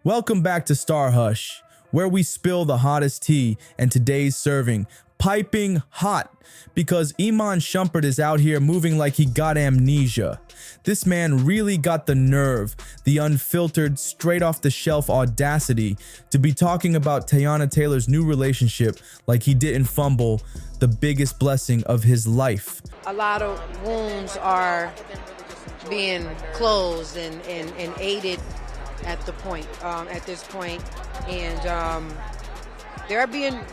Welcome back to StarHush, where we spill the hottest tea, and today's serving, piping hot, because Iman Shumpert is out here moving like he got amnesia. This man really got the nerve, the unfiltered, straight off the shelf audacity to be talking about Teyana Taylor's new relationship like he didn't fumble the biggest blessing of his life. A lot of wounds are being closed and aided at this point, and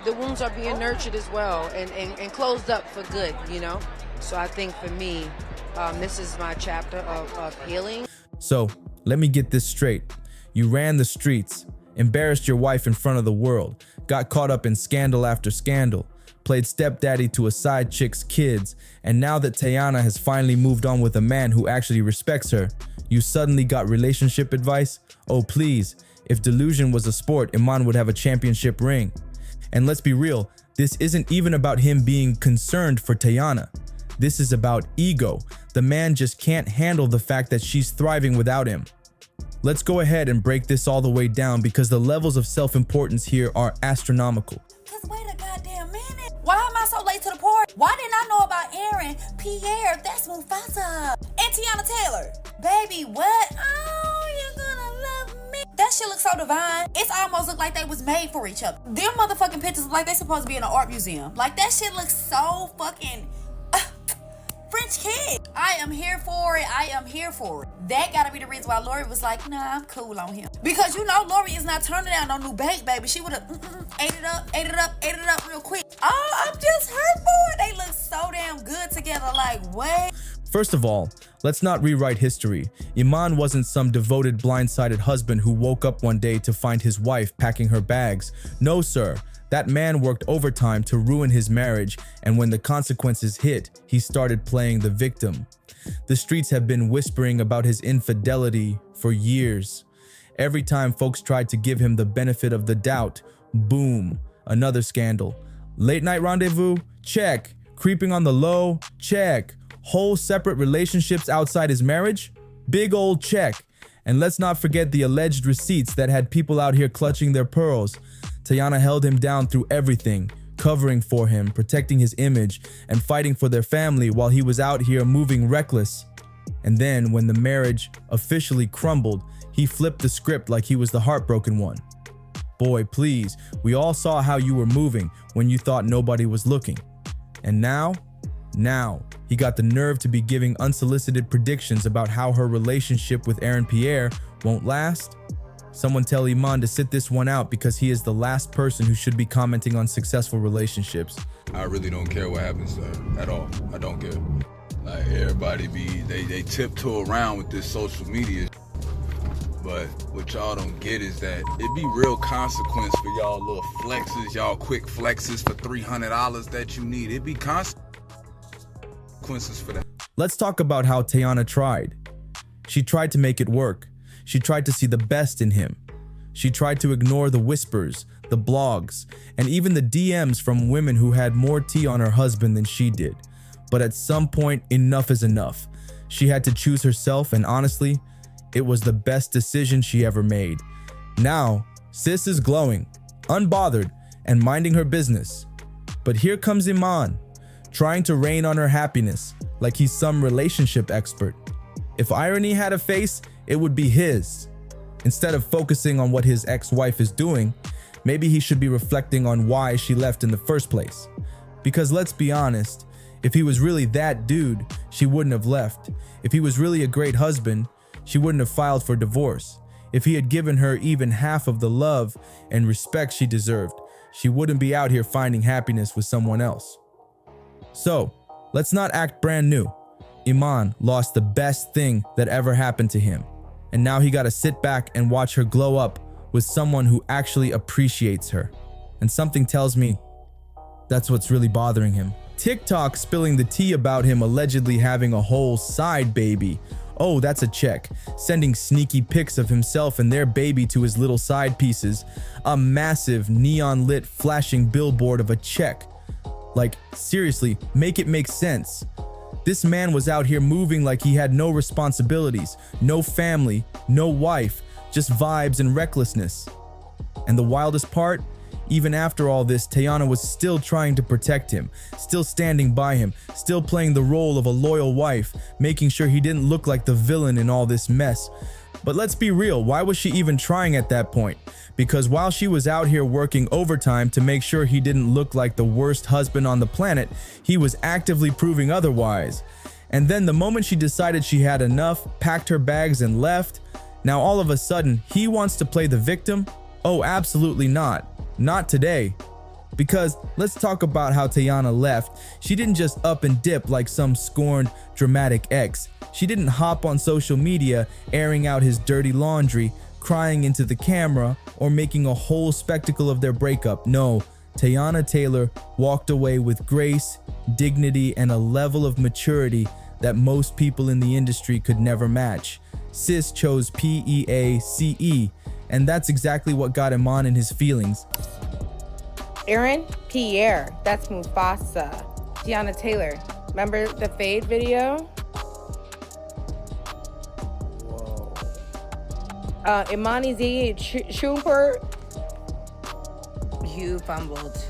the wounds are being nurtured as well and closed up for good, you know. So I think for me, this is my chapter of healing. So let me get this straight. You ran the streets, embarrassed your wife in front of the world, got caught up in scandal after scandal, played stepdaddy to a side chick's kids, and now that Teyana has finally moved on with a man who actually respects her, you suddenly got relationship advice? Oh please, if delusion was a sport, Iman would have a championship ring. And let's be real, this isn't even about him being concerned for Teyana. This is about ego. The man just can't handle the fact that she's thriving without him. Let's go ahead and break this all the way down because the levels of self-importance here are astronomical. Wait a goddamn minute. Why am I so late to the party? Why didn't I know about Aaron Pierre? That's Mufasa. And Teyana Taylor. Baby, what? Oh, you're gonna love me. That shit looks so divine. It's almost look like they was made for each other. Them motherfucking pictures look like they supposed to be in an art museum. Like that shit looks so fucking French kid. I am here for it. I am here for it. That gotta be the reason why Lori was like, nah, I'm cool on him. Because you know Lori is not turning down no new bake, baby. She would've ate it up real quick. Oh, I'm just hurt for it. They look so damn good together. Like, what? First of all, let's not rewrite history. Iman wasn't some devoted, blindsided husband who woke up one day to find his wife packing her bags. No, sir. That man worked overtime to ruin his marriage, and when the consequences hit, he started playing the victim. The streets have been whispering about his infidelity for years. Every time folks tried to give him the benefit of the doubt, boom, another scandal. Late night rendezvous? Check. Creeping on the low? Check. Whole separate relationships outside his marriage? Big old check. And let's not forget the alleged receipts that had people out here clutching their pearls. Teyana held him down through everything, covering for him, protecting his image, and fighting for their family while he was out here moving reckless. And then, when the marriage officially crumbled, he flipped the script like he was the heartbroken one. Boy, please, we all saw how you were moving when you thought nobody was looking. And now, he got the nerve to be giving unsolicited predictions about how her relationship with Aaron Pierre won't last. Someone tell Iman to sit this one out because he is the last person who should be commenting on successful relationships. I really don't care what happens to her at all. I don't care. Like everybody they tiptoe around with this social media. But what y'all don't get is that it be real consequence for y'all little flexes, y'all quick flexes for $300 that you need. It be consequences for that. Let's talk about how Teyana tried. She tried to make it work. She tried to see the best in him. She tried to ignore the whispers, the blogs, and even the DMs from women who had more tea on her husband than she did. But at some point, enough is enough. She had to choose herself, and honestly, it was the best decision she ever made. Now, sis is glowing, unbothered, and minding her business. But here comes Iman, trying to rain on her happiness like he's some relationship expert. If irony had a face, it would be his. Instead of focusing on what his ex-wife is doing, maybe he should be reflecting on why she left in the first place. Because let's be honest, if he was really that dude, she wouldn't have left. If he was really a great husband, she wouldn't have filed for divorce. If he had given her even half of the love and respect she deserved, she wouldn't be out here finding happiness with someone else. So, let's not act brand new. Iman lost the best thing that ever happened to him. And now he gotta sit back and watch her glow up with someone who actually appreciates her. And something tells me that's what's really bothering him. TikTok spilling the tea about him allegedly having a whole side baby. Oh, that's a check. Sending sneaky pics of himself and their baby to his little side pieces. A massive neon lit flashing billboard of a check. Like, seriously, make it make sense. This man was out here moving like he had no responsibilities, no family, no wife, just vibes and recklessness. And the wildest part, even after all this, Teyana was still trying to protect him, still standing by him, still playing the role of a loyal wife, making sure he didn't look like the villain in all this mess. But let's be real, why was she even trying at that point? Because while she was out here working overtime to make sure he didn't look like the worst husband on the planet, he was actively proving otherwise. And then the moment she decided she had enough, packed her bags and left, now all of a sudden, he wants to play the victim? Oh, absolutely not. Not today. Because let's talk about how Teyana left. She didn't just up and dip like some scorned dramatic ex. She didn't hop on social media airing out his dirty laundry, crying into the camera, or making a whole spectacle of their breakup. No, Teyana Taylor walked away with grace, dignity, and a level of maturity that most people in the industry could never match. Sis chose PEACE, and that's exactly what got Iman in his feelings. Aaron Pierre, that's Mufasa. Teyana Taylor, remember the Fade video? Whoa. Iman Shumpert. You fumbled.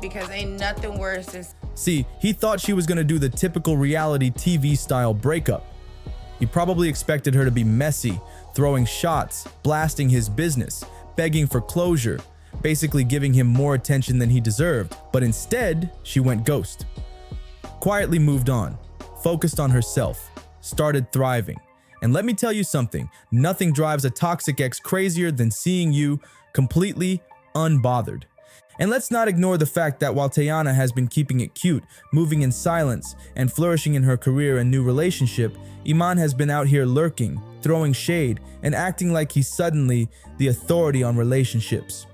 Because ain't nothing worse than... See, he thought she was gonna do the typical reality TV style breakup. He probably expected her to be messy, throwing shots, blasting his business, begging for closure, basically giving him more attention than he deserved. But instead, she went ghost. Quietly moved on, focused on herself, started thriving. And let me tell you something, nothing drives a toxic ex crazier than seeing you completely unbothered. And let's not ignore the fact that while Teyana has been keeping it cute, moving in silence, and flourishing in her career and new relationship, Iman has been out here lurking, throwing shade, and acting like he's suddenly the authority on relationships.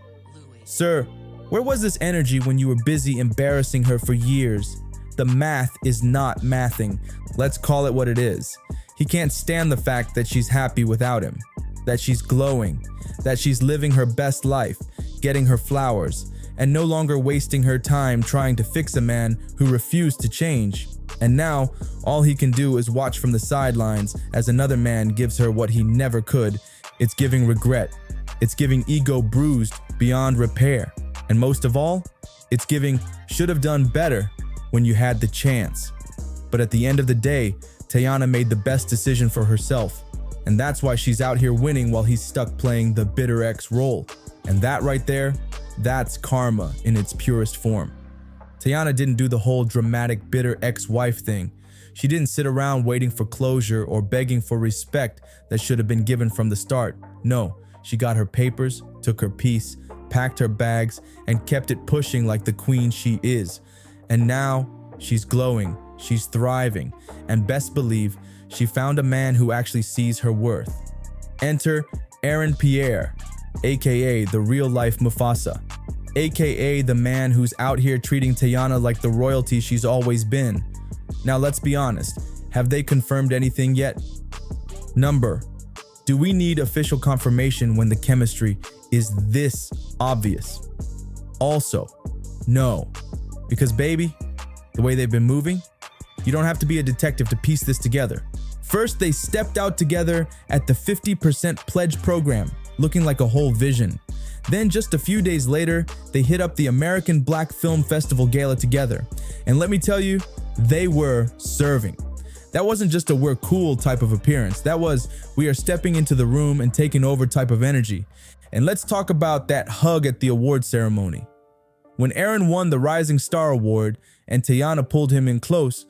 Sir, where was this energy when you were busy embarrassing her for years? The math is not mathing. Let's call it what it is. He can't stand the fact that she's happy without him, that she's glowing, that she's living her best life, getting her flowers, and no longer wasting her time trying to fix a man who refused to change. And now, all he can do is watch from the sidelines as another man gives her what he never could. It's giving regret. It's giving ego bruised beyond repair. And most of all, it's giving should have done better when you had the chance. But at the end of the day, Teyana made the best decision for herself. And that's why she's out here winning while he's stuck playing the bitter ex role. And that right there, that's karma in its purest form. Teyana didn't do the whole dramatic bitter ex-wife thing. She didn't sit around waiting for closure or begging for respect that should have been given from the start. No, she got her papers, took her piece, packed her bags, and kept it pushing like the queen she is. And now, she's glowing, she's thriving, and best believe, she found a man who actually sees her worth. Enter Aaron Pierre, aka the real-life Mufasa, aka the man who's out here treating Teyana like the royalty she's always been. Now let's be honest, have they confirmed anything yet? Number, do we need official confirmation when the chemistry is this obvious? Also, no, because baby, the way they've been moving, you don't have to be a detective to piece this together. First, they stepped out together at the 50% pledge program, looking like a whole vision. Then just a few days later, they hit up the American Black Film Festival Gala together. And let me tell you, they were serving. That wasn't just a we're cool type of appearance. That was we are stepping into the room and taking over type of energy. And let's talk about that hug at the award ceremony. When Aaron won the Rising Star Award and Teyana pulled him in close,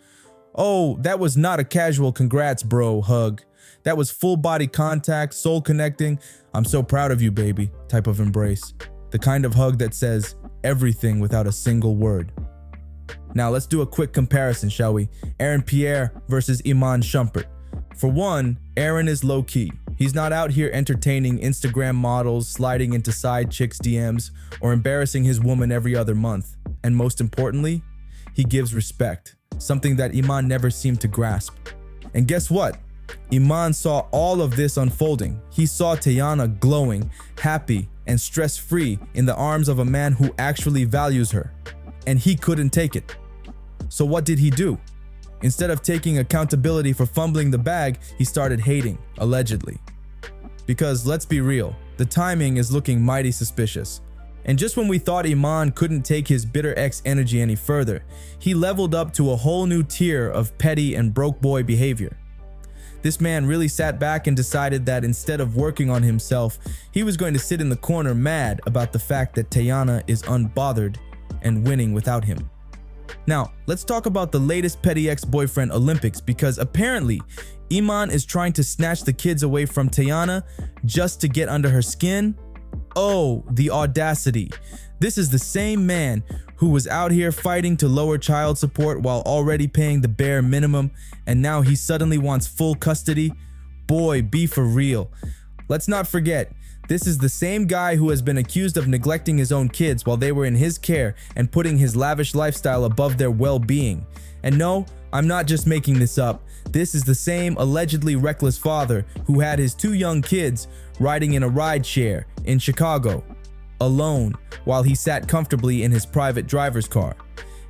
oh, that was not a casual congrats bro hug. That was full body contact, soul connecting, I'm so proud of you baby type of embrace. The kind of hug that says everything without a single word. Now let's do a quick comparison, shall we? Aaron Pierre versus Iman Shumpert. For one, Aaron is low key. He's not out here entertaining Instagram models, sliding into side chicks' DMs, or embarrassing his woman every other month. And most importantly, he gives respect, something that Iman never seemed to grasp. And guess what? Iman saw all of this unfolding. He saw Teyana glowing, happy, and stress-free in the arms of a man who actually values her. And he couldn't take it. So what did he do? Instead of taking accountability for fumbling the bag, he started hating, allegedly. because let's be real, the timing is looking mighty suspicious. And just when we thought Iman couldn't take his bitter ex energy any further, he leveled up to a whole new tier of petty and broke boy behavior. This man really sat back and decided that instead of working on himself, he was going to sit in the corner mad about the fact that Teyana is unbothered and winning without him. Now, let's talk about the latest petty ex-boyfriend Olympics, because apparently Iman is trying to snatch the kids away from Teyana just to get under her skin. Oh, the audacity. This is the same man who was out here fighting to lower child support while already paying the bare minimum, and now he suddenly wants full custody. Boy, be for real. Let's not forget, this is the same guy who has been accused of neglecting his own kids while they were in his care and putting his lavish lifestyle above their well-being. And no, I'm not just making this up. This is the same allegedly reckless father who had his 2 young kids riding in a rideshare in Chicago, alone, while he sat comfortably in his private driver's car.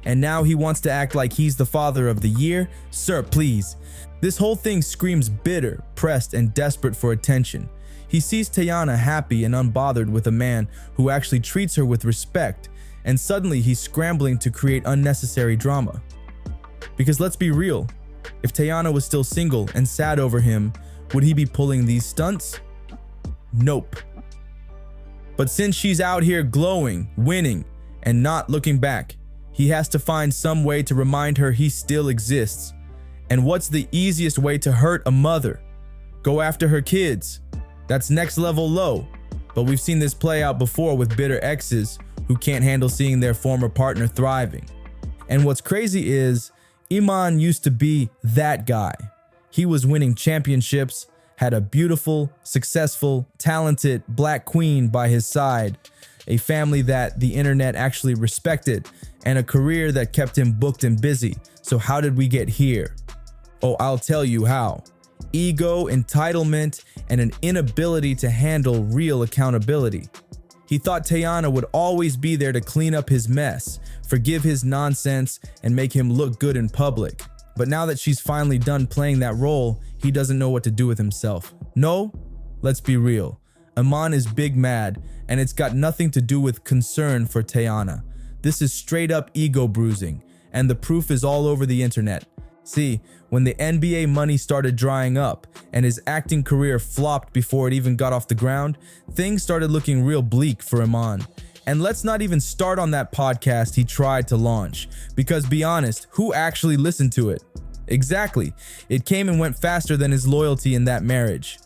And now he wants to act like he's the father of the year? Sir, please. This whole thing screams bitter, pressed, and desperate for attention. He sees Teyana happy and unbothered with a man who actually treats her with respect, and suddenly he's scrambling to create unnecessary drama. Because let's be real, if Teyana was still single and sad over him, would he be pulling these stunts? Nope. But since she's out here glowing, winning, and not looking back, he has to find some way to remind her he still exists. And what's the easiest way to hurt a mother? Go after her kids. That's next level low. But we've seen this play out before with bitter exes who can't handle seeing their former partner thriving. And what's crazy is, Iman used to be that guy. He was winning championships, had a beautiful, successful, talented black queen by his side, a family that the internet actually respected, and a career that kept him booked and busy. So how did we get here? Oh, I'll tell you how. Ego, entitlement, and an inability to handle real accountability. He thought Teyana would always be there to clean up his mess, forgive his nonsense, and make him look good in public. But now that she's finally done playing that role, he doesn't know what to do with himself. No, let's be real. Iman is big mad, and it's got nothing to do with concern for Teyana. This is straight up ego bruising, and the proof is all over the internet. See, when the NBA money started drying up and his acting career flopped before it even got off the ground, things started looking real bleak for Iman. And let's not even start on that podcast he tried to launch, because be honest, who actually listened to it? Exactly, it came and went faster than his loyalty in that marriage.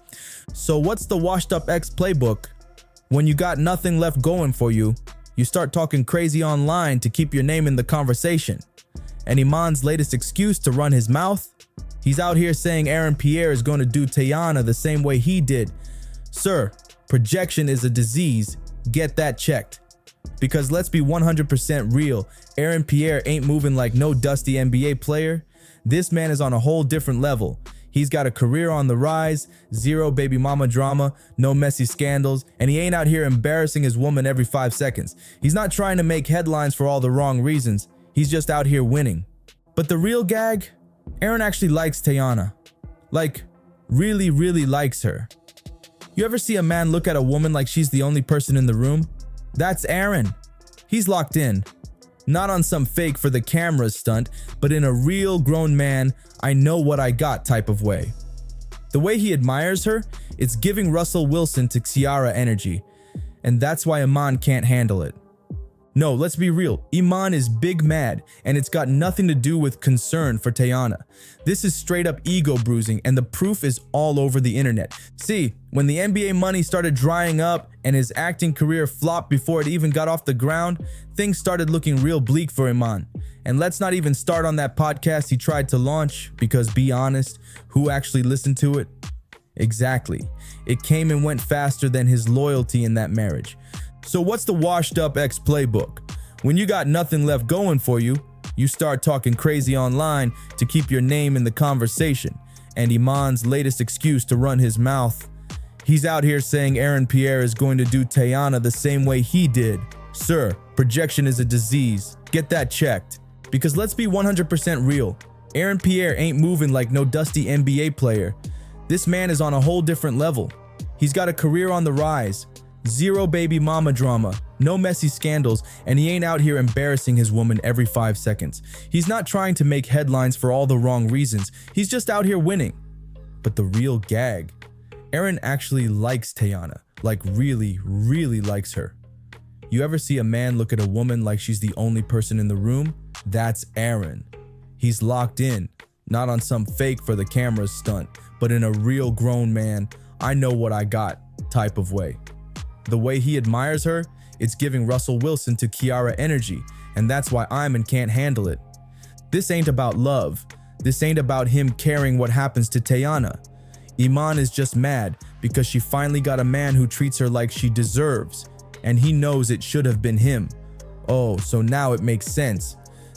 So what's the washed up ex playbook? When you got nothing left going for you, you start talking crazy online to keep your name in the conversation. And Iman's latest excuse to run his mouth? He's out here saying Aaron Pierre is going to do Teyana the same way he did. Sir, projection is a disease. Get that checked. Because let's be 100% real, Aaron Pierre ain't moving like no dusty NBA player. This man is on a whole different level. He's got a career on the rise, zero baby mama drama, no messy scandals, and he ain't out here embarrassing his woman every 5 seconds. He's not trying to make headlines for all the wrong reasons. He's just out here winning. But the real gag? Aaron actually likes Teyana. Like, really, really likes her. You ever see a man look at a woman like she's the only person in the room? That's Aaron. He's locked in. Not on some fake for the cameras stunt, but in a real grown man, I know what I got type of way. The way he admires her, it's giving Russell Wilson to Ciara energy. And that's why Iman can't handle it. No, let's be real. Iman is big mad, and it's got nothing to do with concern for Teyana. This is straight up ego bruising, and the proof is all over the internet. See, when the NBA money started drying up and his acting career flopped before it even got off the ground, things started looking real bleak for Iman. And let's not even start on that podcast he tried to launch, because be honest, who actually listened to it? Exactly. It came and went faster than his loyalty in that marriage. So what's the washed up ex playbook? When you got nothing left going for you, you start talking crazy online to keep your name in the conversation. And Iman's latest excuse to run his mouth, he's out here saying Aaron Pierre is going to do Teyana the same way he did. Sir, projection is a disease. Get that checked. Because let's be 100% real. Aaron Pierre ain't moving like no dusty NBA player. This man is on a whole different level. He's got a career on the rise, zero baby mama drama, no messy scandals, and he ain't out here embarrassing his woman every 5 seconds. He's not trying to make headlines for all the wrong reasons. He's just out here winning. But the real gag, Aaron actually likes Teyana, like really, really likes her. You ever see a man look at a woman like she's the only person in the room? That's Aaron. He's locked in, not on some fake for the camera stunt, but in a real grown man, I know what I got type of way. The way he admires her, it's giving Russell Wilson to Kiara energy, and that's why Iman can't handle it. This ain't about love. This ain't about him caring what happens to Teyana. Iman is just mad because she finally got a man who treats her like she deserves, and he knows it should have been him. Oh, so now it makes sense.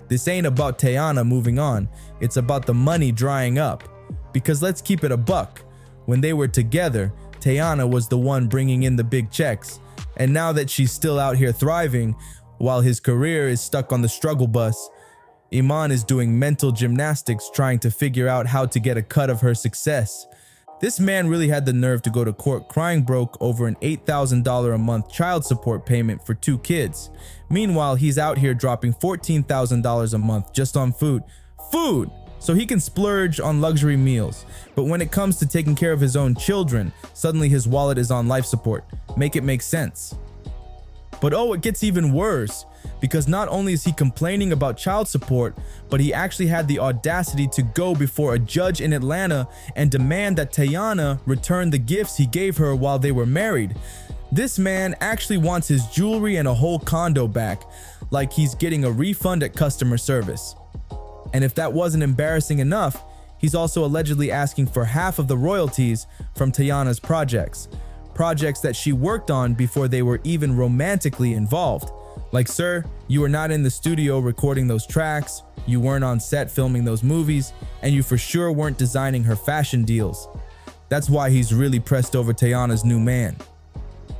This ain't about Teyana moving on, it's about the money drying up. Because let's keep it a buck. When they were together, Teyana was the one bringing in the big checks. And now that she's still out here thriving, while his career is stuck on the struggle bus, Iman is doing mental gymnastics trying to figure out how to get a cut of her success. This man really had the nerve to go to court crying broke over an $8,000 a month child support payment for 2 kids. Meanwhile, he's out here dropping $14,000 a month just on food. Food! So he can splurge on luxury meals. But when it comes to taking care of his own children, suddenly his wallet is on life support. Make it make sense. But oh, it gets even worse, because not only is he complaining about child support, but he actually had the audacity to go before a judge in Atlanta and demand that Teyana return the gifts he gave her while they were married. This man actually wants his jewelry and a whole condo back, like he's getting a refund at customer service. And if that wasn't embarrassing enough, he's also allegedly asking for half of the royalties from Teyana's projects that she worked on before they were even romantically involved. Like, sir, you were not in the studio recording those tracks, you weren't on set filming those movies, and you for sure weren't designing her fashion deals. That's why he's really pressed over Teyana's new man.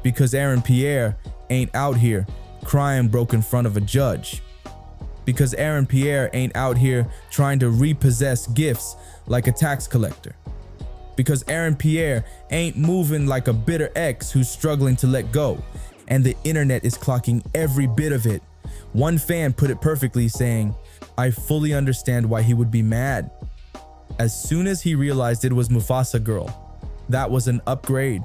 Because Aaron Pierre ain't out here crying broke in front of a judge. Because Aaron Pierre ain't out here trying to repossess gifts like a tax collector. Because Aaron Pierre ain't moving like a bitter ex who's struggling to let go. And the internet is clocking every bit of it. One fan put it perfectly, saying, "I fully understand why he would be mad." As soon as he realized it was Mufasa Girl, that was an upgrade.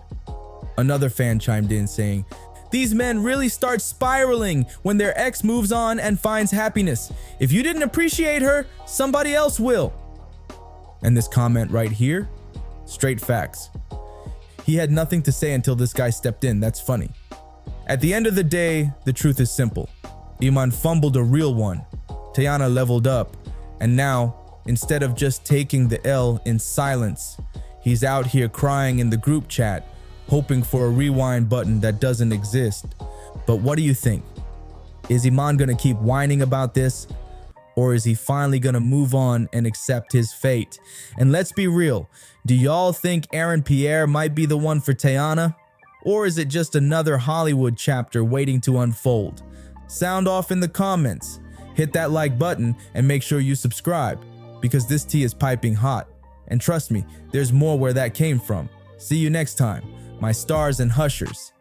Another fan chimed in saying, "These men really start spiraling when their ex moves on and finds happiness. If you didn't appreciate her, somebody else will." And this comment right here, straight facts. He had nothing to say until this guy stepped in. That's funny. At the end of the day, the truth is simple. Iman fumbled a real one. Teyana leveled up. And now, instead of just taking the L in silence, he's out here crying in the group chat, hoping for a rewind button that doesn't exist. But what do you think? Is Iman gonna keep whining about this? Or is he finally gonna move on and accept his fate? And let's be real, do y'all think Aaron Pierre might be the one for Teyana? Or is it just another Hollywood chapter waiting to unfold? Sound off in the comments. Hit that like button and make sure you subscribe, because this tea is piping hot. And trust me, there's more where that came from. See you next time, my stars and hushers.